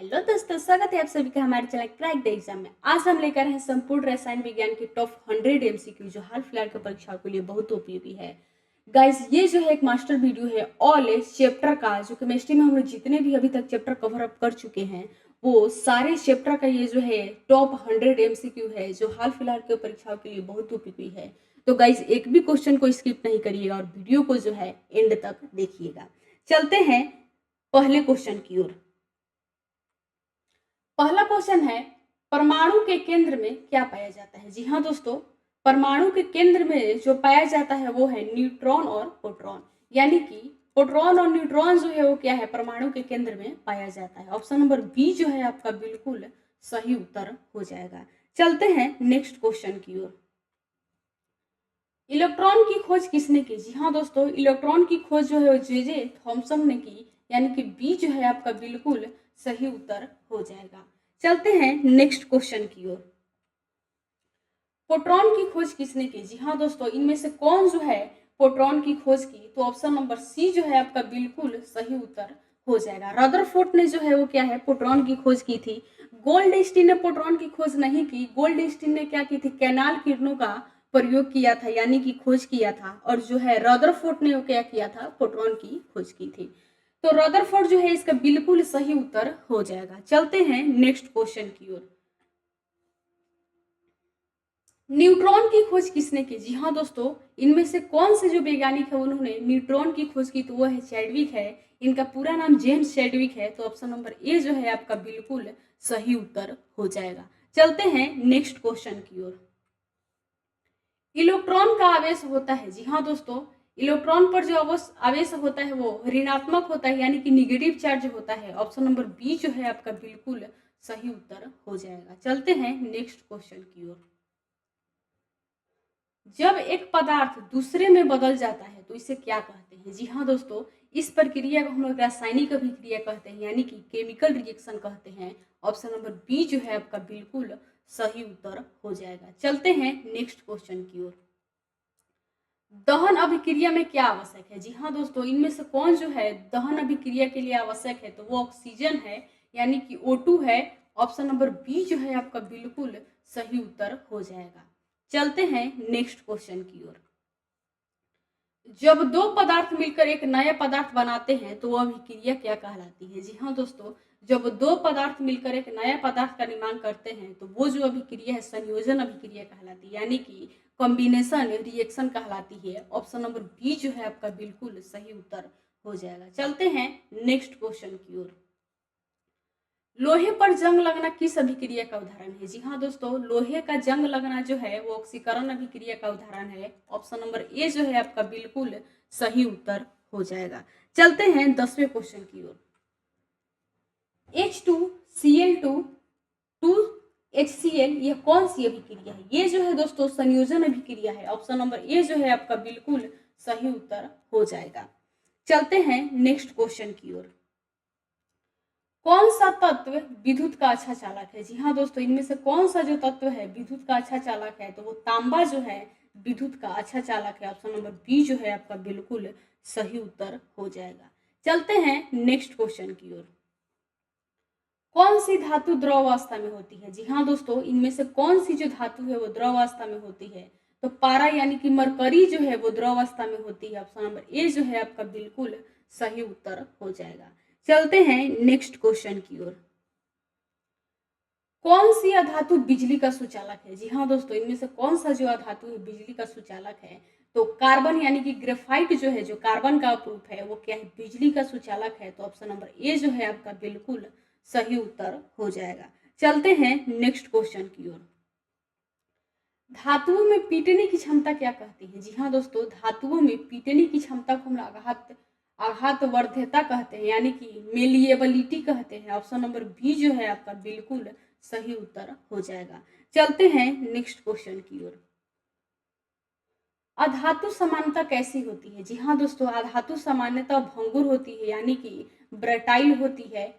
Hello दोस्तों, स्वागत है आप सभी का हमारे चैनल क्रैक द एग्जाम में। आज हम लेकर हैं संपूर्ण रसायन विज्ञान की टॉप 100 एमसीक्यू जो हाल फिलहाल के परीक्षाओं के लिए बहुत उपयोगी है। गाइस, ये जो है एक मास्टर वीडियो है ऑल चैप्टर का, जो केमिस्ट्री में हम लोग जितने भी अभी तक चैप्टर कवर अप कर चुके हैं वो सारे चैप्टर का ये जो है टॉप 100 एमसीक्यू है जो हाल फिलहाल के परीक्षाओं के लिए बहुत उपयोगी है। तो गाइज, एक भी क्वेश्चन को स्किप नहीं करिएगा और वीडियो को जो है एंड तक देखिएगा। चलते हैं पहले क्वेश्चन की ओर। पहला क्वेश्चन है, परमाणु के केंद्र में क्या पाया जाता है? जी हाँ दोस्तों, परमाणु के केंद्र में जो पाया जाता है वो है न्यूट्रॉन और प्रोटॉन। यानी कि प्रोटॉन और न्यूट्रॉन जो है वो क्या है, परमाणु के केंद्र में पाया जाता है। ऑप्शन नंबर बी जो है आपका बिल्कुल सही उत्तर हो जाएगा। चलते हैं नेक्स्ट क्वेश्चन की ओर। इलेक्ट्रॉन की खोज किसने की? जी हाँ दोस्तों, इलेक्ट्रॉन की खोज जो है वो जे थॉमसन ने की। यानी कि बी जो है आपका बिल्कुल सही उत्तर हो जाएगा। चलते हैं नेक्स्ट क्वेश्चन की ओर। प्रोटॉन की खोज किसने की? जी हाँ दोस्तों, इनमें से कौन जो है प्रोटॉन की खोज की? तो ऑप्शन नंबर सी जो है आपका बिल्कुल सही उत्तर हो जाएगा। रदरफोर्ड ने जो है वो क्या है, प्रोटॉन की खोज की थी। गोल्डस्टीन ने प्रोटॉन की खोज नहीं की। गोल्डस्टीन ने क्या की थी, कैनाल किरणों का प्रयोग किया था, यानी कि खोज किया था। और जो है रदरफोर्ड ने वो क्या किया था, प्रोटॉन की खोज की थी। तो रदरफोर्ड जो है इसका बिल्कुल सही उत्तर हो जाएगा। चलते हैं नेक्स्ट क्वेश्चन की ओर। न्यूट्रॉन की खोज किसने की? जी हाँ दोस्तों, इनमें से कौन से जो वैज्ञानिक है उन्होंने न्यूट्रॉन की खोज की? तो वो है चैडविक है। इनका पूरा नाम जेम्स चैडविक है। तो ऑप्शन नंबर ए जो है आपका बिल्कुल सही उत्तर हो जाएगा। चलते हैं नेक्स्ट क्वेश्चन की ओर। इलेक्ट्रॉन का आवेश होता है। जी हाँ दोस्तों, इलेक्ट्रॉन पर जो आवेश होता है वो ऋणात्मक होता है, यानी कि निगेटिव चार्ज होता है। ऑप्शन नंबर बी जो है आपका बिल्कुल सही उत्तर हो जाएगा। चलते हैं नेक्स्ट क्वेश्चन की ओर। जब एक पदार्थ दूसरे में बदल जाता है तो इसे क्या कहते हैं? जी हाँ दोस्तों, इस प्रक्रिया को हम लोग रासायनिक अभिक्रिया कहते हैं, यानी कि केमिकल रिएक्शन कहते हैं। ऑप्शन नंबर बी जो है आपका बिल्कुल सही उत्तर हो जाएगा। चलते हैं नेक्स्ट क्वेश्चन की ओर। दहन अभिक्रिया में क्या आवश्यक है? जी हाँ दोस्तों, इनमें से कौन जो है दहन अभिक्रिया के लिए आवश्यक है? तो वो ऑक्सीजन है, यानी कि O2 है। ऑप्शन नंबर बी जो है आपका बिल्कुल सही उत्तर हो जाएगा। चलते हैं नेक्स्ट क्वेश्चन की ओर। जब दो पदार्थ मिलकर एक नया पदार्थ बनाते हैं तो वह अभिक्रिया क्या कहलाती है? जी हाँ दोस्तों, जब दो पदार्थ मिलकर एक नया पदार्थ का निर्माण करते हैं तो वो जो अभिक्रिया है संयोजन अभिक्रिया कहलाती है, यानी कि कॉम्बिनेशन रिएक्शन कहलाती है। ऑप्शन नंबर बी जो है आपका बिल्कुल सही उत्तर हो जाएगा। चलते हैं नेक्स्ट क्वेश्चन की ओर। लोहे पर जंग लगना किस अभिक्रिया का उदाहरण है? जी हाँ दोस्तों, लोहे का जंग लगना जो है वो ऑक्सीकरण अभिक्रिया का उदाहरण है। ऑप्शन नंबर ए जो है आपका बिल्कुल सही उत्तर हो जाएगा। चलते हैं 10वें क्वेश्चन की ओर। H2Cl2 2HCl यह कौन सी अभिक्रिया है? ये जो है दोस्तों संयोजन अभिक्रिया है। ऑप्शन नंबर ए जो है आपका बिल्कुल सही उत्तर हो जाएगा। चलते हैं नेक्स्ट क्वेश्चन की ओर। कौन सा तत्व विद्युत का अच्छा चालक है? जी हाँ दोस्तों, इनमें से कौन सा जो तत्व है विद्युत का अच्छा चालक है? तो वो तांबा जो है विद्युत का अच्छा चालक है। ऑप्शन नंबर बी जो है आपका बिल्कुल सही उत्तर हो जाएगा। चलते हैं नेक्स्ट क्वेश्चन की ओर। कौन सी धातु द्रव अवस्था में होती है? जी हाँ दोस्तों, इनमें से कौन सी जो धातु है वो द्रव अवस्था में होती है? तो पारा यानी कि मरकरी जो है वो द्रव अवस्था में होती है। ऑप्शन नंबर ए जो है आपका बिल्कुल सही उत्तर हो जाएगा। चलते हैं नेक्स्ट क्वेश्चन की ओर। कौन सी अधातु बिजली का सुचालक है? जी हाँ दोस्तों, इनमें से कौन सा जो अधातु है बिजली का सुचालक है? तो कार्बन यानी कि ग्रेफाइट जो है, जो कार्बन का अपरूप है वो क्या है, बिजली का सुचालक है। तो ऑप्शन नंबर ए जो है आपका बिल्कुल सही उत्तर हो जाएगा। चलते हैं नेक्स्ट क्वेश्चन की ओर। धातुओं में पीटने की क्षमता क्या कहती है? जी हाँ दोस्तों, धातुओं में पीटने की क्षमता को हम आघातवर्ध्यता कहते हैं, यानी कि मेलिएबिलिटी कहते हैं। ऑप्शन नंबर बी जो है आपका बिल्कुल सही उत्तर हो जाएगा। चलते हैं नेक्स्ट क्वेश्चन की ओर। अधातु समानता कैसी होती है? जी हाँ दोस्तों, अधातु सामान्यतः भंगुर होती है, यानी कि ब्रटाइल होती है।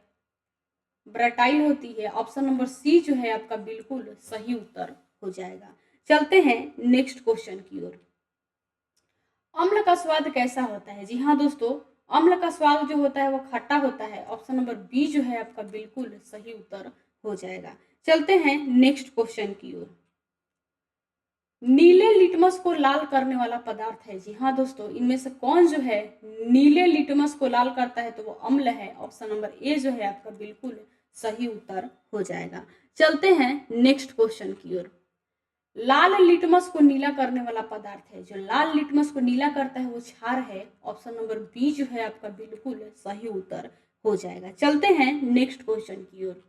ब्रटाइल होती है। ऑप्शन नंबर सी जो है आपका बिल्कुल सही उत्तर हो जाएगा। चलते हैं नेक्स्ट क्वेश्चन की ओर। अम्ल का स्वाद कैसा होता है? जी हाँ दोस्तों, अम्ल का स्वाद जो होता है वो खट्टा होता है। ऑप्शन नंबर बी जो है आपका बिल्कुल सही उत्तर हो जाएगा। चलते हैं नेक्स्ट क्वेश्चन की ओर। नीले लिटमस को लाल करने वाला पदार्थ है। जी हाँ दोस्तों, इनमें से कौन जो है नीले लिटमस को लाल करता है, तो वो अम्ल है। ऑप्शन नंबर ए जो है आपका बिल्कुल सही उत्तर हो जाएगा। चलते हैं नेक्स्ट क्वेश्चन की ओर। लाल लिटमस को नीला करने वाला पदार्थ है। जो लाल लिटमस को नीला करता है वो क्षार है। ऑप्शन नंबर बी जो है आपका बिल्कुल सही उत्तर हो जाएगा। चलते हैं नेक्स्ट क्वेश्चन की ओर।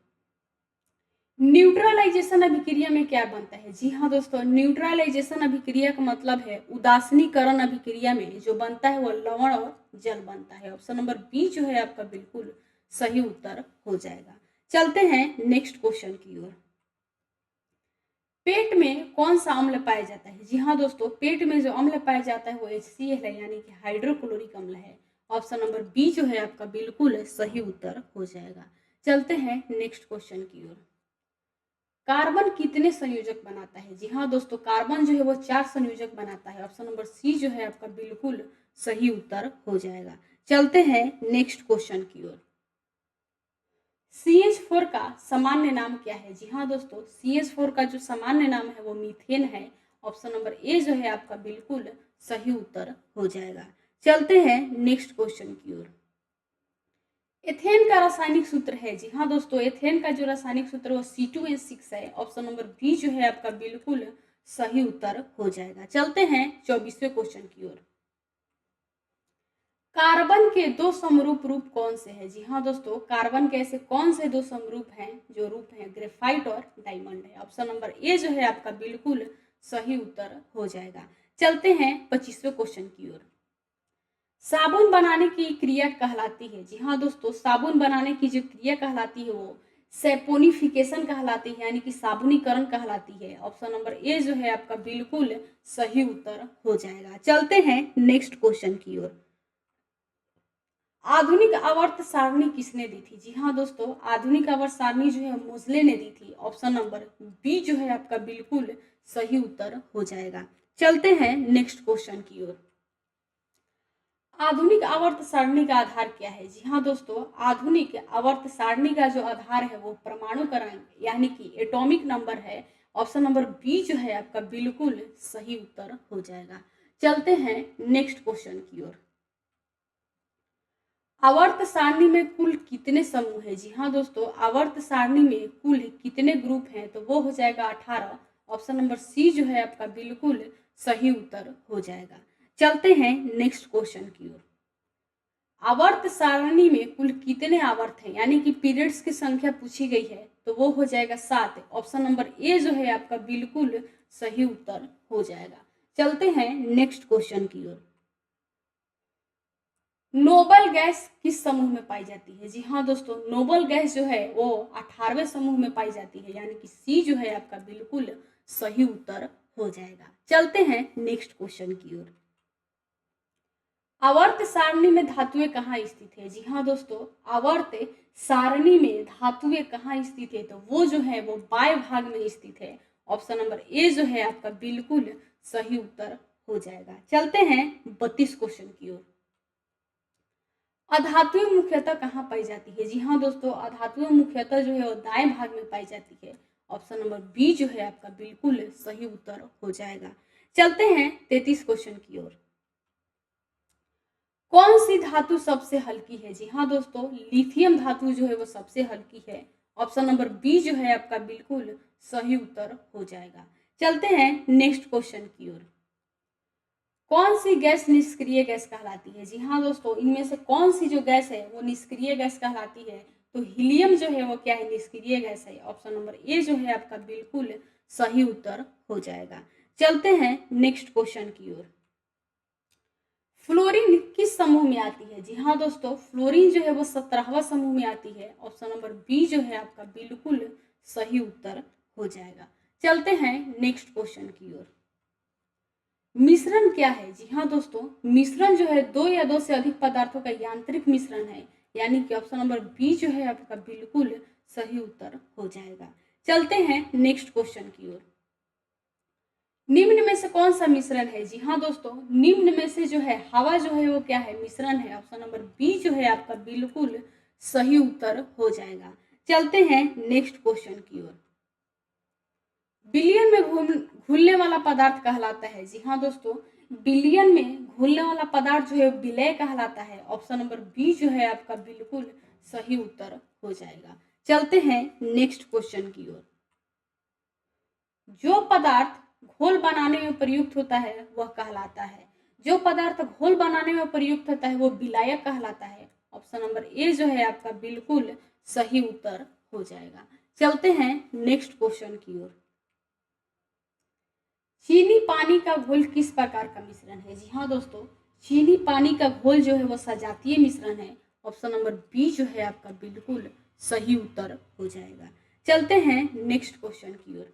न्यूट्रलाइजेशन अभिक्रिया में क्या बनता है? जी हाँ दोस्तों, न्यूट्रलाइजेशन अभिक्रिया का मतलब है उदासीनीकरण अभिक्रिया में जो बनता है वो लवण और जल बनता है। ऑप्शन नंबर बी जो है आपका बिल्कुल सही उत्तर हो जाएगा। चलते हैं नेक्स्ट क्वेश्चन की ओर। पेट में कौन सा अम्ल पाया जाता है? जी हाँ दोस्तों, पेट में जो अम्ल पाया जाता है वो HCl है, यानी कि हाइड्रोक्लोरिक अम्ल है। ऑप्शन नंबर बी जो है आपका बिल्कुल सही उत्तर हो जाएगा। चलते हैं नेक्स्ट क्वेश्चन की ओर। कार्बन कितने संयोजक बनाता है? जी हाँ दोस्तों, कार्बन जो है वो 4 संयोजक बनाता है। ऑप्शन नंबर सी जो है आपका बिल्कुल सही उत्तर हो जाएगा। चलते हैं नेक्स्ट क्वेश्चन की ओर। CH4 का सामान्य नाम क्या है? जी हाँ दोस्तों, CH4 का जो सामान्य नाम है वो मीथेन है। ऑप्शन नंबर ए जो है आपका बिल्कुल सही उत्तर हो जाएगा। चलते हैं नेक्स्ट क्वेश्चन की ओर। एथेन का रासायनिक सूत्र है। जी हाँ दोस्तों, एथेन का जो रासायनिक सूत्र वो C2H6 है। ऑप्शन नंबर बी जो है आपका बिल्कुल सही उत्तर हो जाएगा। चलते हैं 24वें क्वेश्चन की ओर। कार्बन के दो समरूप रूप कौन से हैं? जी हाँ दोस्तों, कार्बन के ऐसे कौन से दो समरूप हैं जो रूप हैं ग्रेफाइट और डायमंड है। ऑप्शन नंबर ए जो है आपका बिल्कुल सही उत्तर हो जाएगा। चलते हैं 25वें क्वेश्चन की ओर। साबुन बनाने की क्रिया कहलाती है। जी हाँ दोस्तों, साबुन बनाने की जो क्रिया कहलाती है वो सैपोनिफिकेशन कहलाती है, यानी कि साबुनीकरण कहलाती है। ऑप्शन नंबर ए जो है आपका बिल्कुल सही उत्तर हो जाएगा। चलते हैं नेक्स्ट क्वेश्चन की ओर। आधुनिक आवर्त सारणी किसने दी थी? जी हाँ दोस्तों, आधुनिक आवर्त सारणी जो है मोजले ने दी थी। ऑप्शन नंबर बी जो है आपका बिल्कुल सही उत्तर हो जाएगा। चलते हैं नेक्स्ट क्वेश्चन की ओर। आधुनिक आवर्त सारणी का आधार क्या है? जी हाँ दोस्तों, आधुनिक आवर्त सारणी का जो आधार है वो परमाणु क्रमांक यानी कि एटॉमिक नंबर है। ऑप्शन नंबर बी जो है आपका बिल्कुल सही उत्तर हो जाएगा। चलते हैं नेक्स्ट क्वेश्चन की ओर। आवर्त सारणी में कुल कितने समूह है? जी हाँ दोस्तों, आवर्त सारणी में कुल कितने ग्रुप हैं, तो वो हो जाएगा 18। ऑप्शन नंबर सी जो है आपका बिल्कुल सही उत्तर हो जाएगा। चलते हैं नेक्स्ट क्वेश्चन की ओर। आवर्त सारणी में कुल कितने आवर्त हैं, यानी कि पीरियड्स की संख्या पूछी गई है, तो वो हो जाएगा 7। ऑप्शन नंबर ए जो है आपका बिल्कुल सही उत्तर हो जाएगा। चलते हैं नेक्स्ट क्वेश्चन की ओर। नोबल गैस किस समूह में पाई जाती है? जी हाँ दोस्तों, नोबल गैस जो है वो 18वें समूह में पाई जाती है, यानी कि सी जो है आपका बिल्कुल सही उत्तर हो जाएगा। चलते हैं नेक्स्ट क्वेश्चन की ओर। आवर्त सारणी में धातुएं कहाँ स्थित है? जी हाँ दोस्तों, आवर्त सारणी में धातुएं कहाँ स्थित है, तो वो जो है वो बाएं भाग में स्थित है। ऑप्शन नंबर ए जो है आपका बिल्कुल सही उत्तर हो जाएगा। चलते हैं 32 क्वेश्चन की ओर। अधातुएं मुख्यतः कहाँ पाई जाती है? जी हाँ दोस्तों, अधातुएं मुख्यतः जो है वो दाएं भाग में पाई जाती है। ऑप्शन नंबर बी जो है आपका बिल्कुल सही उत्तर हो जाएगा। चलते हैं 33 क्वेश्चन की ओर। कौन सी धातु सबसे हल्की है? जी हाँ दोस्तों, लिथियम धातु जो है वो सबसे हल्की है। ऑप्शन नंबर बी जो है आपका बिल्कुल सही उत्तर हो जाएगा। चलते हैं नेक्स्ट क्वेश्चन की ओर। कौन सी गैस निष्क्रिय गैस कहलाती है? जी हाँ दोस्तों, इनमें से कौन सी जो गैस है वो निष्क्रिय गैस कहलाती है, तो हीलियम जो है वो क्या है, निष्क्रिय गैस है। ऑप्शन नंबर ए जो है आपका बिल्कुल सही उत्तर हो जाएगा। चलते हैं नेक्स्ट क्वेश्चन की ओर। फ्लोरीन किस समूह में आती है? जी हाँ दोस्तों, फ्लोरीन जो है वो 17वां समूह में आती है। ऑप्शन नंबर बी जो है आपका बिल्कुल सही उत्तर हो जाएगा। चलते हैं नेक्स्ट क्वेश्चन की ओर। मिश्रण क्या है? जी हाँ दोस्तों, मिश्रण जो है दो या दो से अधिक पदार्थों का यांत्रिक मिश्रण है, यानी कि ऑप्शन नंबर बी जो है आपका बिल्कुल सही उत्तर हो जाएगा। चलते हैं नेक्स्ट क्वेश्चन की ओर। निम्न में से कौन सा मिश्रण है? जी हाँ दोस्तों, निम्न में से जो है हवा जो है वो क्या है? मिश्रण है। ऑप्शन नंबर बी जो है आपका बिल्कुल सही उत्तर हो जाएगा। चलते हैं नेक्स्ट क्वेश्चन की ओर। बिलियन में घुलने वाला पदार्थ कहलाता है। जी हाँ दोस्तों, बिलियन में घुलने वाला पदार्थ जो है विलय कहलाता है। ऑप्शन नंबर बी जो है आपका बिल्कुल सही उत्तर हो जाएगा। चलते हैं नेक्स्ट क्वेश्चन की ओर। जो पदार्थ घोल बनाने में प्रयुक्त होता है वह कहलाता है। जो पदार्थ घोल बनाने में प्रयुक्त होता है वो विलायक कहलाता है। ऑप्शन नंबर ए जो है आपका बिल्कुल सही उत्तर हो जाएगा। चलते हैं नेक्स्ट क्वेश्चन की ओर। चीनी पानी का घोल किस प्रकार का मिश्रण है? जी हाँ दोस्तों, चीनी पानी का घोल जो है वह सजातीय मिश्रण है। ऑप्शन नंबर बी जो है आपका बिल्कुल सही उत्तर हो जाएगा। चलते हैं नेक्स्ट क्वेश्चन की ओर।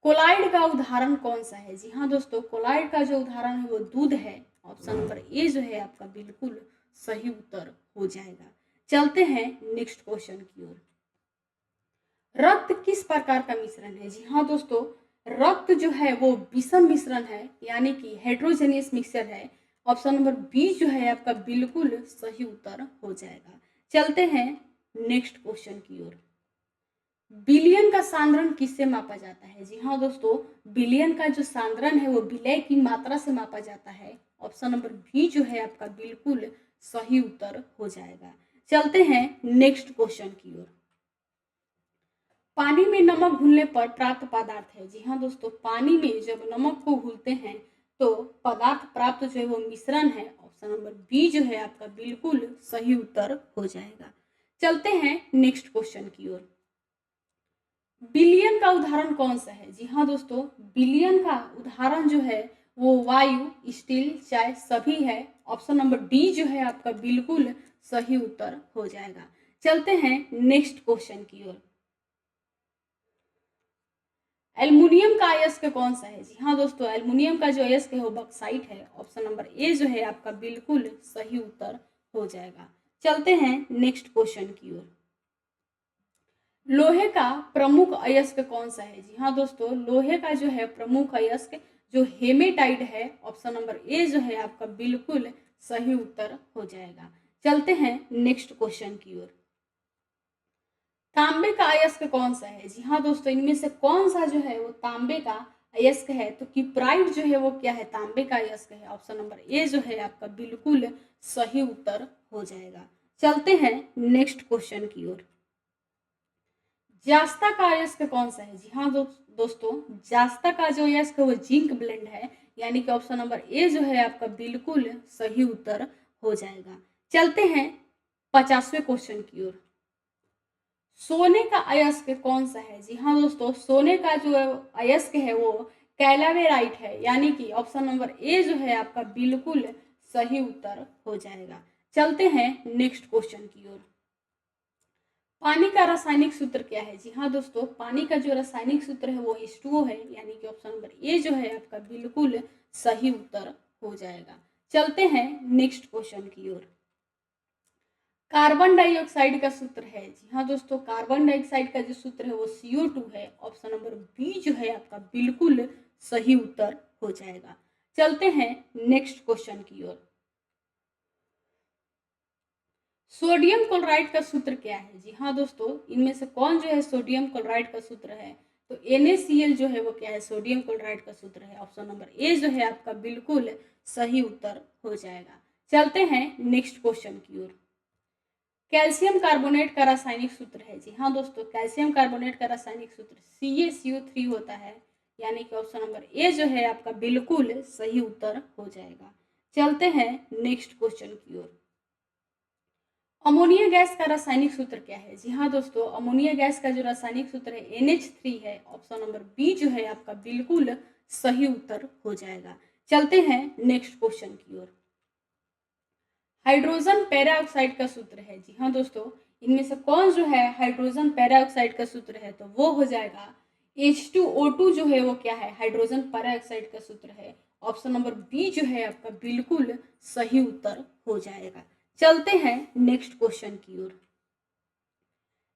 कोलाइड का उदाहरण कौन सा है? जी हाँ दोस्तों, कोलाइड का जो उदाहरण है वो दूध है। ऑप्शन नंबर ए जो है आपका बिल्कुल सही उत्तर हो जाएगा। चलते हैं नेक्स्ट क्वेश्चन की ओर। रक्त किस प्रकार का मिश्रण है? जी हाँ दोस्तों, रक्त जो है वो विषम मिश्रण है, यानी कि हेट्रोजेनियस मिक्सचर है। ऑप्शन नंबर बी जो है आपका बिल्कुल सही उत्तर हो जाएगा। चलते हैं नेक्स्ट क्वेश्चन की ओर। बिलियन का सांद्रण किससे मापा जाता है? जी हाँ दोस्तों, बिलियन का जो सांद्रण है वो विलय की मात्रा से मापा जाता है। ऑप्शन नंबर बी जो है आपका बिल्कुल सही उत्तर हो जाएगा। चलते हैं नेक्स्ट क्वेश्चन की ओर। पानी में नमक घुलने पर प्राप्त पदार्थ है। जी हाँ दोस्तों, पानी में जब नमक को घुलते हैं तो पदार्थ प्राप्त जो है वो मिश्रण है। ऑप्शन नंबर बी जो है आपका बिल्कुल सही उत्तर हो जाएगा। चलते हैं नेक्स्ट क्वेश्चन की ओर। बिलियन का उदाहरण कौन सा है? जी हाँ दोस्तों, बिलियन का उदाहरण जो है वो वायु, स्टील, चाय सभी है। ऑप्शन नंबर डी जो है आपका बिल्कुल सही उत्तर हो जाएगा। चलते हैं नेक्स्ट क्वेश्चन की ओर। एल्युमिनियम का अयस्क कौन सा है? जी हाँ दोस्तों, एल्युमिनियम का जो अयस्क है वो बॉक्साइट है। ऑप्शन नंबर ए जो है आपका बिल्कुल सही उत्तर हो जाएगा। चलते हैं नेक्स्ट क्वेश्चन की ओर। लोहे का प्रमुख अयस्क कौन सा है? जी हाँ दोस्तों, लोहे का जो है प्रमुख अयस्क जो हेमेटाइट है। ऑप्शन नंबर ए जो है आपका बिल्कुल सही उत्तर हो जाएगा। चलते हैं नेक्स्ट क्वेश्चन की ओर। तांबे का अयस्क कौन सा है? जी हाँ दोस्तों, इनमें से कौन सा जो है वो तांबे का अयस्क है? तो किप्राइट जो है वो क्या है? तांबे का अयस्क है। ऑप्शन नंबर ए जो है आपका बिल्कुल सही उत्तर हो जाएगा। चलते हैं नेक्स्ट क्वेश्चन की ओर। जास्ता का अयस्क कौन सा है? जी हाँ दोस्तों, जास्ता का जो अयस्क है वो जिंक ब्लेंड है, यानी कि ऑप्शन नंबर ए जो है आपका बिल्कुल सही उत्तर हो जाएगा। चलते हैं 50वें क्वेश्चन की ओर। सोने का अयस्क कौन सा है? जी हाँ दोस्तों, सोने का जो अयस्क है वो कैलावेराइट है, यानी कि ऑप्शन नंबर ए जो है आपका बिल्कुल सही उत्तर हो जाएगा। चलते हैं नेक्स्ट क्वेश्चन की ओर। पानी का रासायनिक सूत्र क्या है? जी हाँ दोस्तों, पानी का जो रासायनिक सूत्र है वो H2O है, यानी कि ऑप्शन नंबर ए जो है आपका बिल्कुल सही उत्तर हो जाएगा। चलते हैं नेक्स्ट क्वेश्चन की ओर। कार्बन डाइऑक्साइड का सूत्र है। जी हाँ दोस्तों, कार्बन डाइऑक्साइड का जो सूत्र है वो CO2 है। ऑप्शन नंबर बी जो है आपका बिल्कुल सही उत्तर हो जाएगा। चलते हैं नेक्स्ट क्वेश्चन की ओर। सोडियम क्लोराइड का सूत्र क्या है? जी हाँ दोस्तों, इनमें से कौन जो है सोडियम क्लोराइड का सूत्र है? तो NaCl जो है वो क्या है? सोडियम क्लोराइड का सूत्र है। ऑप्शन नंबर ए जो है आपका बिल्कुल सही उत्तर हो जाएगा। चलते हैं नेक्स्ट क्वेश्चन की ओर। कैल्शियम कार्बोनेट का रासायनिक सूत्र है। जी हाँ दोस्तों, कैल्शियम कार्बोनेट का रासायनिक सूत्र CaCO3 होता है, यानी कि ऑप्शन नंबर ए जो है आपका बिल्कुल सही उत्तर हो जाएगा। चलते हैं नेक्स्ट क्वेश्चन की ओर। अमोनिया गैस का रासायनिक सूत्र क्या है? जी हाँ दोस्तों, अमोनिया गैस का जो रासायनिक सूत्र है NH3 है। ऑप्शन नंबर बी जो है आपका बिल्कुल सही उत्तर हो जाएगा। चलते हैं नेक्स्ट क्वेश्चन की ओर। हाइड्रोजन पेरोक्साइड का सूत्र है। जी हाँ दोस्तों, इनमें से कौन जो है हाइड्रोजन पेरोक्साइड का सूत्र है? तो वो हो जाएगा H2O2 जो है वो क्या है? हाइड्रोजन पेरोक्साइड का सूत्र है। ऑप्शन नंबर बी जो है आपका बिल्कुल सही उत्तर हो जाएगा। चलते हैं नेक्स्ट क्वेश्चन की ओर।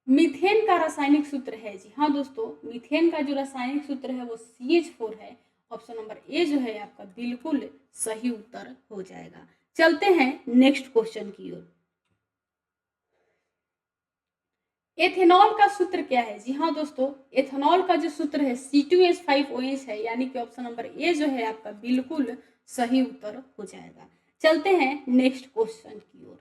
मीथेन का रासायनिक सूत्र है। जी हाँ दोस्तों, मीथेन का जो रासायनिक सूत्र है वो CH4 है। ऑप्शन नंबर ए जो है आपका बिल्कुल सही उत्तर हो जाएगा। चलते हैं नेक्स्ट क्वेश्चन की ओर। एथेनॉल का सूत्र क्या है? जी हाँ दोस्तों, एथेनॉल का जो सूत्र है C2H5OH है, यानी कि ऑप्शन नंबर ए जो है आपका बिल्कुल सही उत्तर हो जाएगा। चलते हैं नेक्स्ट क्वेश्चन की ओर।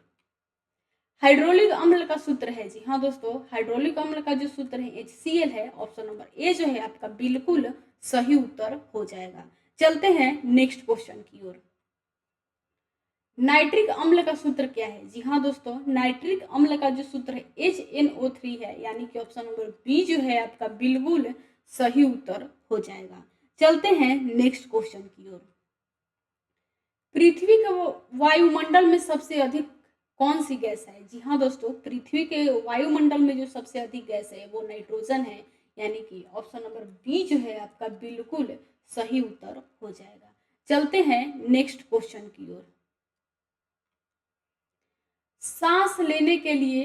हाइड्रोलिक अम्ल का सूत्र है, जी हाँ दोस्तों, हाइड्रोलिक अम्ल का जो सूत्र है HCl है, ऑप्शन नंबर ए जो है आपका बिल्कुल सही उत्तर हो जाएगा। चलते हैं नेक्स्ट क्वेश्चन की ओर। नाइट्रिक अम्ल का सूत्र क्या है? जी हाँ दोस्तों, नाइट्रिक अम्ल का जो सूत्र है HNO3 है, यानी कि ऑप्शन नंबर बी जो है आपका बिल्कुल सही उत्तर हो जाएगा। चलते हैं नेक्स्ट क्वेश्चन की ओर। पृथ्वी के वायुमंडल में सबसे अधिक कौन सी गैस है? जी हाँ दोस्तों, पृथ्वी के वायुमंडल में जो सबसे अधिक गैस है वो नाइट्रोजन है, यानी कि ऑप्शन नंबर बी जो है आपका बिल्कुल सही उत्तर हो जाएगा। चलते हैं नेक्स्ट क्वेश्चन की ओर। सांस लेने के लिए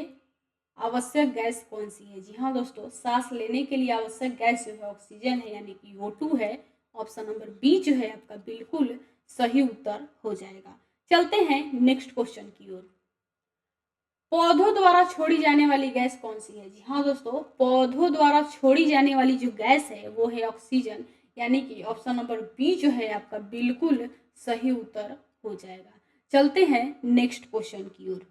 आवश्यक गैस कौन सी है? जी हाँ दोस्तों, सांस लेने के लिए आवश्यक गैस जो है ऑक्सीजन है, यानी कि O2 है। ऑप्शन नंबर बी जो है आपका बिल्कुल सही उत्तर हो जाएगा। चलते हैं नेक्स्ट क्वेश्चन की ओर। पौधों द्वारा छोड़ी जाने वाली गैस कौन सी है? जी हाँ दोस्तों, पौधों द्वारा छोड़ी जाने वाली जो गैस है वो है ऑक्सीजन, यानी कि ऑप्शन नंबर बी जो है आपका बिल्कुल सही उत्तर हो जाएगा। चलते हैं नेक्स्ट क्वेश्चन की ओर।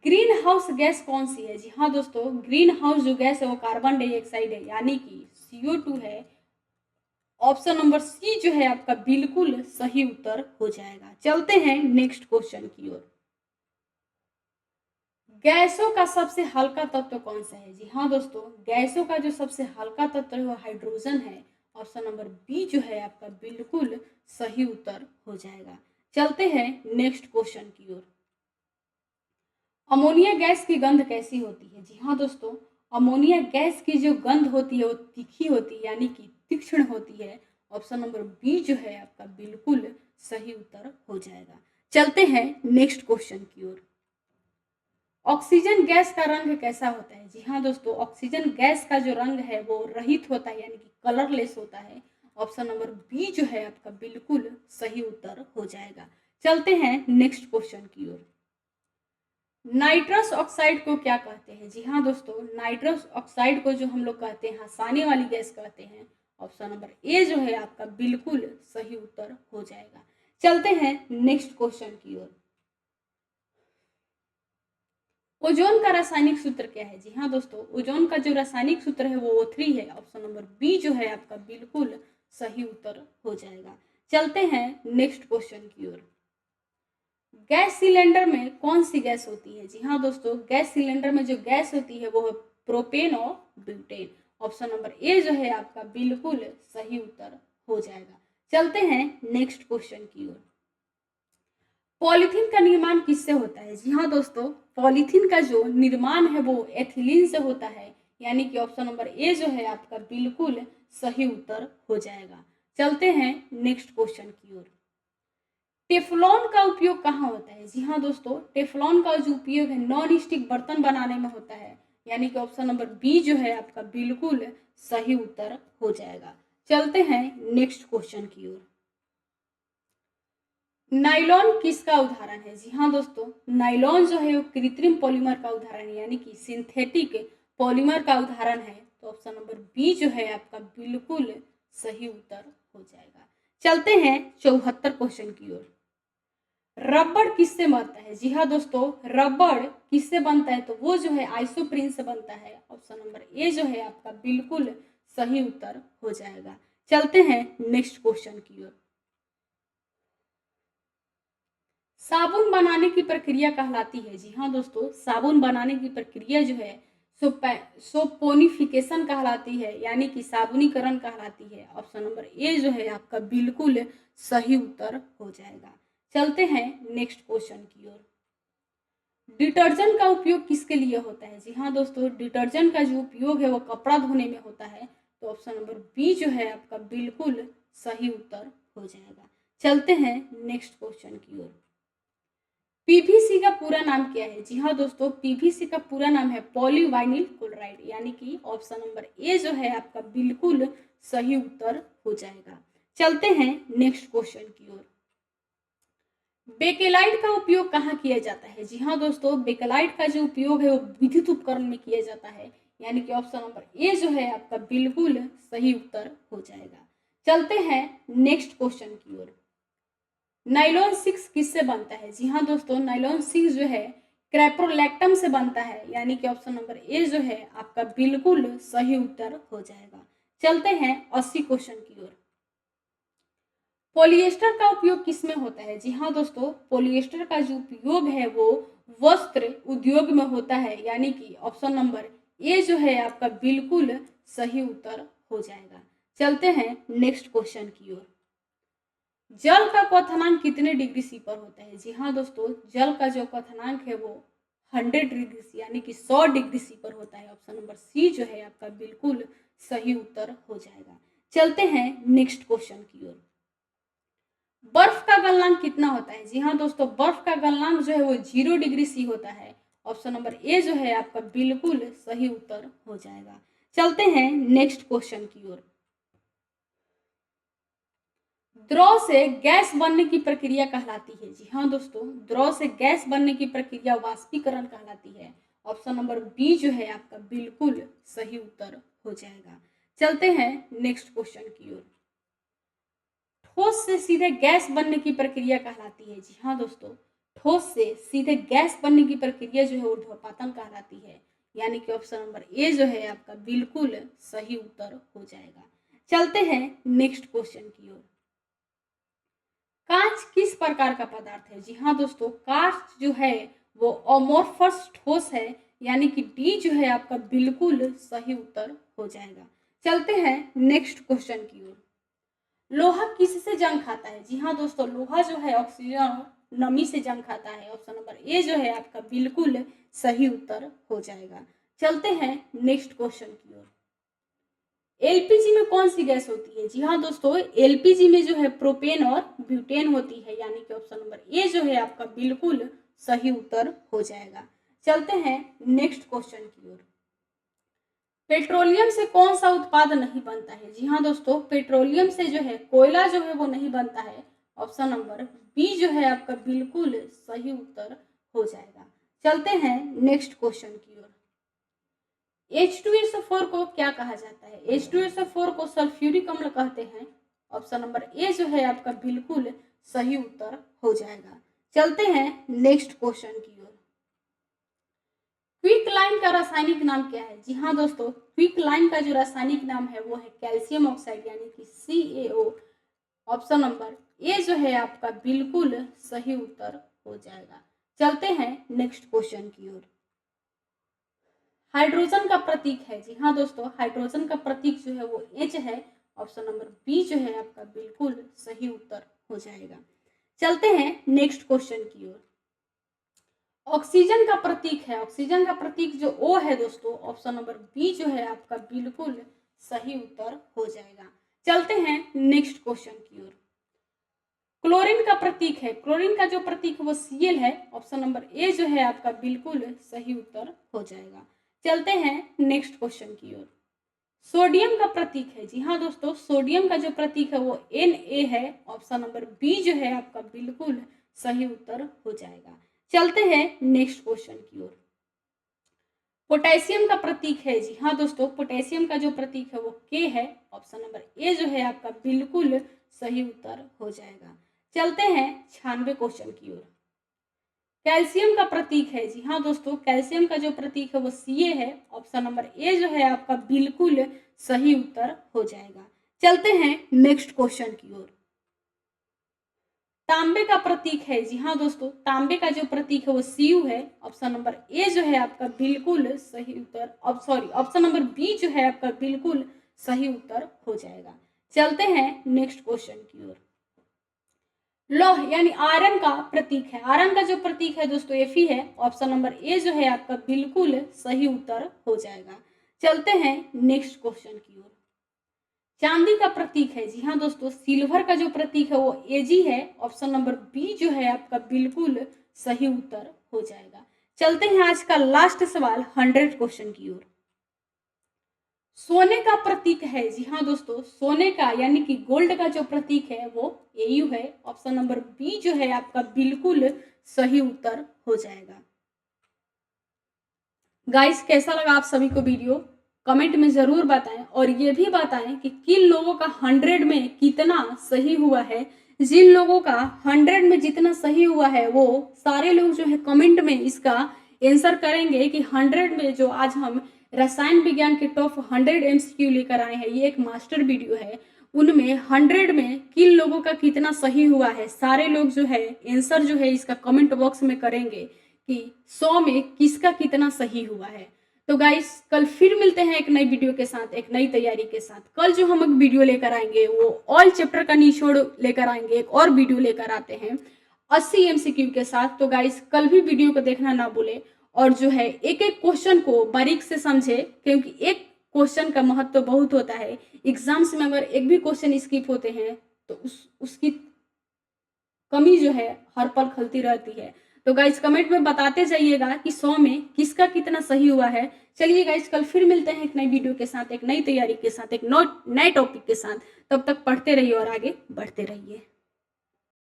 ग्रीन हाउस गैस कौन सी है? जी हाँ दोस्तों, ग्रीन हाउस जो गैस है वो कार्बन डाइऑक्साइड है, यानी कि CO2 है। ऑप्शन नंबर सी जो है आपका बिल्कुल सही उत्तर हो जाएगा। चलते हैं नेक्स्ट क्वेश्चन की ओर। गैसों का सबसे हल्का तत्व कौन सा है? जी हाँ दोस्तों, गैसों का जो सबसे हल्का तत्व है वो हाइड्रोजन है। ऑप्शन नंबर बी जो है आपका बिल्कुल सही उत्तर हो जाएगा। चलते हैं नेक्स्ट क्वेश्चन की ओर। अमोनिया गैस की गंध कैसी होती है? जी हाँ दोस्तों, अमोनिया गैस की जो गंध होती है वो तीखी होती है, यानी कि तीक्ष्ण होती है। ऑप्शन नंबर बी जो है आपका बिल्कुल सही उत्तर हो जाएगा। चलते हैं नेक्स्ट क्वेश्चन की ओर। ऑक्सीजन गैस का रंग कैसा होता है? जी हाँ दोस्तों, ऑक्सीजन गैस का जो रंग है वो रहित होता है, यानी कि कलरलेस होता है। ऑप्शन नंबर बी जो है आपका बिल्कुल सही उत्तर हो जाएगा। चलते हैं नेक्स्ट क्वेश्चन की ओर। नाइट्रस ऑक्साइड को क्या कहते हैं? जी हाँ दोस्तों, नाइट्रस ऑक्साइड को जो हम लोग कहते हैं हंसाने वाली गैस कहते हैं। ऑप्शन नंबर ए जो है आपका बिल्कुल सही उत्तर हो जाएगा। चलते हैं नेक्स्ट क्वेश्चन की ओर। ओजोन का रासायनिक सूत्र क्या है? जी हाँ दोस्तों, ओजोन का जो रासायनिक सूत्र है वो O3 है। ऑप्शन नंबर बी जो है आपका बिल्कुल सही उत्तर हो जाएगा। चलते हैं नेक्स्ट क्वेश्चन की ओर। गैस सिलेंडर में कौन सी गैस होती है? जी हाँ दोस्तों, गैस सिलेंडर में जो गैस होती है वो है प्रोपेन और ब्यूटेन। ऑप्शन नंबर ए जो है आपका बिल्कुल सही उत्तर हो जाएगा। चलते हैं नेक्स्ट क्वेश्चन की ओर। पॉलीथीन का निर्माण किससे होता है? जी हाँ दोस्तों, पॉलीथीन का जो निर्माण है वो एथिलीन से होता है, यानी कि ऑप्शन नंबर ए जो है आपका बिल्कुल सही उत्तर हो जाएगा। चलते हैं नेक्स्ट क्वेश्चन की ओर। टेफ्लॉन का उपयोग कहाँ होता है? जी हाँ दोस्तों, टेफ्लॉन का जो उपयोग है नॉन स्टिक बर्तन बनाने में होता है, यानी कि ऑप्शन नंबर बी जो है आपका बिल्कुल सही उत्तर हो जाएगा। चलते हैं नेक्स्ट क्वेश्चन की ओर। नाइलॉन किसका उदाहरण है? जी हाँ दोस्तों, नाइलॉन जो है वो कृत्रिम पॉलीमर का उदाहरण है, यानी कि सिंथेटिक पॉलीमर का उदाहरण है। तो ऑप्शन नंबर बी जो है आपका बिल्कुल सही उत्तर हो जाएगा। चलते हैं 74 क्वेश्चन की ओर। रबड़ किससे बनता है? जी हाँ दोस्तों, रबड़ किससे बनता है? तो वो जो है आइसोप्रीन से बनता है। ऑप्शन नंबर ए जो है आपका बिल्कुल सही उत्तर हो जाएगा। चलते हैं नेक्स्ट क्वेश्चन की ओर। साबुन बनाने की प्रक्रिया कहलाती है? जी हाँ दोस्तों, साबुन बनाने की प्रक्रिया जो है सोपोनिफिकेशन कहलाती है, यानी कि साबुनीकरण कहलाती है। ऑप्शन नंबर ए जो है आपका बिल्कुल सही उत्तर हो जाएगा। चलते हैं नेक्स्ट क्वेश्चन की ओर। डिटर्जेंट का उपयोग किसके लिए होता है? जी हाँ दोस्तों, डिटर्जेंट का जो उपयोग है वो कपड़ा धोने में होता है। तो ऑप्शन नंबर बी जो है आपका बिल्कुल सही उत्तर हो जाएगा। चलते हैं नेक्स्ट क्वेश्चन की ओर। पीवीसी का पूरा नाम क्या है? जी हाँ दोस्तों, पीवीसी का पूरा नाम है पॉलीवाइनिल क्लोराइड, यानी कि ऑप्शन नंबर ए जो है आपका बिल्कुल सही उत्तर हो जाएगा। चलते हैं नेक्स्ट क्वेश्चन की ओर। बेकेलाइट का उपयोग कहाँ किया जाता है? जी हाँ दोस्तों, बेकेलाइट का जो उपयोग है वो विद्युत उपकरण में किया जाता है, यानी कि ऑप्शन नंबर ए जो है आपका बिल्कुल सही उत्तर हो जाएगा। चलते हैं नेक्स्ट क्वेश्चन की ओर। नाइलॉन 6 किससे बनता है? जी हाँ दोस्तों, नाइलॉन 6 जो है क्रेप्रोलैक्टम से बनता है, यानी कि ऑप्शन नंबर ए जो है आपका बिल्कुल सही उत्तर हो जाएगा। चलते हैं 80 क्वेश्चन की ओर। पॉलिएस्टर का उपयोग किसमें होता है? जी हाँ दोस्तों, पॉलिएस्टर का जो उपयोग है वो वस्त्र उद्योग में होता है, यानी कि ऑप्शन नंबर ए जो है आपका बिल्कुल सही उत्तर हो जाएगा। चलते हैं नेक्स्ट क्वेश्चन की ओर। जल का क्वथनांक कितने डिग्री सी पर होता है? जी हाँ दोस्तों, जल का जो क्वथनांक है वो 100 डिग्री सी, यानी कि 100 डिग्री सी पर होता है। ऑप्शन नंबर सी जो है आपका बिल्कुल सही उत्तर हो जाएगा। चलते हैं नेक्स्ट क्वेश्चन की ओर। बर्फ का गलनांक कितना होता है? जी हाँ दोस्तों, बर्फ का गलनांक जो है वो 0 डिग्री सी होता है। ऑप्शन नंबर ए जो है आपका बिल्कुल सही उत्तर हो जाएगा। चलते हैं नेक्स्ट क्वेश्चन की ओर। द्रव से गैस बनने की प्रक्रिया कहलाती है? जी हाँ दोस्तों, द्रव से गैस बनने की प्रक्रिया वाष्पीकरण कहलाती है। ऑप्शन नंबर बी जो है आपका बिल्कुल सही उत्तर हो जाएगा। चलते हैं नेक्स्ट क्वेश्चन की ओर। ठोस से सीधे गैस बनने की प्रक्रिया कहलाती है? जी हाँ दोस्तों, ठोस से सीधे गैस बनने की प्रक्रिया जो है वो ध्रुवपातन कहलाती है, यानी कि ऑप्शन नंबर ए जो है आपका बिल्कुल सही उत्तर हो जाएगा। चलते हैं नेक्स्ट क्वेश्चन की ओर। कांच किस प्रकार का पदार्थ है? जी हाँ दोस्तों, कांच जो है वो अमोर्फस ठोस है, यानी कि डी जो है आपका बिल्कुल सही उत्तर हो जाएगा। चलते हैं नेक्स्ट क्वेश्चन की ओर। लोहा किससे जंग खाता है? जी हाँ दोस्तों, लोहा जो है ऑक्सीजन और नमी से जंग खाता है। ऑप्शन नंबर ए जो है आपका बिल्कुल सही उत्तर हो जाएगा। चलते हैं नेक्स्ट क्वेश्चन की ओर। एलपीजी में कौन सी गैस होती है? जी हाँ दोस्तों, एलपीजी में जो है प्रोपेन और ब्यूटेन होती है, यानी कि ऑप्शन नंबर ए जो है आपका बिल्कुल सही उत्तर हो जाएगा। चलते हैं नेक्स्ट क्वेश्चन की ओर। पेट्रोलियम से कौन सा उत्पाद नहीं बनता है? जी हाँ दोस्तों, पेट्रोलियम से जो है कोयला जो है वो नहीं बनता है। ऑप्शन नंबर बी जो है आपका बिल्कुल सही उत्तर हो जाएगा। चलते हैं नेक्स्ट क्वेश्चन की ओर। H2SO4 को क्या कहा जाता है? H2SO4 को सल्फ्यूरिक अम्ल कहते हैं। ऑप्शन नंबर ए जो है आपका बिल्कुल सही उत्तर हो जाएगा। चलते हैं नेक्स्ट क्वेश्चन की ओर। क्विक लाइन का रासायनिक नाम क्या है? जी हाँ दोस्तों, क्विक लाइन का जो रासायनिक नाम है वो है कैल्शियम ऑक्साइड, यानी कि CaO। ऑप्शन नंबर ए जो है आपका बिल्कुल सही उत्तर हो जाएगा। चलते हैं नेक्स्ट क्वेश्चन की ओर। हाइड्रोजन का प्रतीक है? जी हाँ दोस्तों, हाइड्रोजन का प्रतीक जो है वो H है। ऑप्शन नंबर बी जो है आपका बिल्कुल सही उत्तर हो जाएगा। चलते हैं नेक्स्ट क्वेश्चन की ओर। ऑक्सीजन का प्रतीक है, ऑक्सीजन का प्रतीक जो O है दोस्तों, ऑप्शन नंबर बी जो है आपका बिल्कुल सही उत्तर हो जाएगा। चलते हैं नेक्स्ट क्वेश्चन की ओर। क्लोरीन का प्रतीक है, क्लोरीन का जो प्रतीक है वो Cl है। ऑप्शन नंबर ए जो है आपका बिल्कुल सही उत्तर हो जाएगा। चलते हैं नेक्स्ट क्वेश्चन की ओर। सोडियम का प्रतीक है? जी हाँ दोस्तों, सोडियम का जो प्रतीक है वो Na है। ऑप्शन नंबर बी जो है आपका बिल्कुल सही उत्तर हो जाएगा। चलते हैं नेक्स्ट क्वेश्चन की ओर। पोटेशियम का प्रतीक है? जी हाँ दोस्तों, पोटेशियम का जो प्रतीक है वो K है। ऑप्शन नंबर ए जो है आपका बिल्कुल सही उत्तर हो जाएगा। चलते हैं 96 क्वेश्चन की ओर। कैल्शियम का प्रतीक है? जी हाँ दोस्तों, कैल्शियम का जो प्रतीक है वो Ca है। ऑप्शन नंबर ए जो है आपका बिल्कुल सही उत्तर हो जाएगा। चलते हैं नेक्स्ट क्वेश्चन की ओर। तांबे का प्रतीक है? जी हाँ दोस्तों, तांबे का जो प्रतीक है वो Cu है। ऑप्शन नंबर ए जो है आपका बिल्कुल सही उत्तर, अब सॉरी, ऑप्शन नंबर बी जो है आपका बिल्कुल सही उत्तर हो जाएगा। चलते हैं नेक्स्ट क्वेश्चन की ओर। लौह यानी आयरन का प्रतीक है, आयरन का जो प्रतीक है दोस्तों Fe है। ऑप्शन नंबर ए जो है आपका बिल्कुल सही उत्तर हो जाएगा। चलते हैं नेक्स्ट क्वेश्चन की ओर। चांदी का प्रतीक है? जी हाँ दोस्तों, सिल्वर का जो प्रतीक है वो Ag है। ऑप्शन नंबर बी जो है आपका बिल्कुल सही उत्तर हो जाएगा। चलते हैं आज का लास्ट सवाल 100 क्वेश्चन की ओर। सोने का प्रतीक है, जी हाँ दोस्तों, सोने का यानी कि गोल्ड का जो प्रतीक है वो AU है। ऑप्शन नंबर बी जो है आपका बिल्कुल सही उत्तर हो जाएगा। गाइस कैसा लगा आप सभी को वीडियो, कमेंट में जरूर बताएं और ये भी बताएं कि किन लोगों का 100 में कितना सही हुआ है। जिन लोगों का 100 में जितना सही हुआ है वो सारे लोग जो है कमेंट में इसका आंसर करेंगे कि 100 में जो आज हम रसायन विज्ञान के टॉप 100 MCQ लेकर आए हैं, ये एक मास्टर वीडियो है, उनमें 100 में किन लोगों का कितना सही हुआ है, सारे लोग जो है आंसर जो है इसका कमेंट बॉक्स में करेंगे कि 100 में किसका कितना सही हुआ है। तो गाइस कल फिर मिलते हैं एक नई वीडियो के साथ, एक नई तैयारी के साथ। कल जो हम एक वीडियो लेकर आएंगे वो ऑल चैप्टर का निचोड़ लेकर आएंगे, एक और वीडियो लेकर आते हैं 80 MCQ के साथ। तो गाइस कल भी वीडियो को देखना ना भूले और जो है एक एक क्वेश्चन को बारीक से समझे, क्योंकि एक क्वेश्चन का महत्व बहुत होता है। एग्जाम्स में अगर एक भी क्वेश्चन स्किप होते हैं तो उसकी कमी जो है हर पल खलती रहती है। तो गाइज कमेंट में बताते जाइएगा कि 100 में किसका कितना सही हुआ है। चलिए गाइज कल फिर मिलते हैं एक नई वीडियो के साथ, एक नई तैयारी के साथ, एक नए टॉपिक के साथ। तब तक पढ़ते रहिए और आगे बढ़ते रहिए।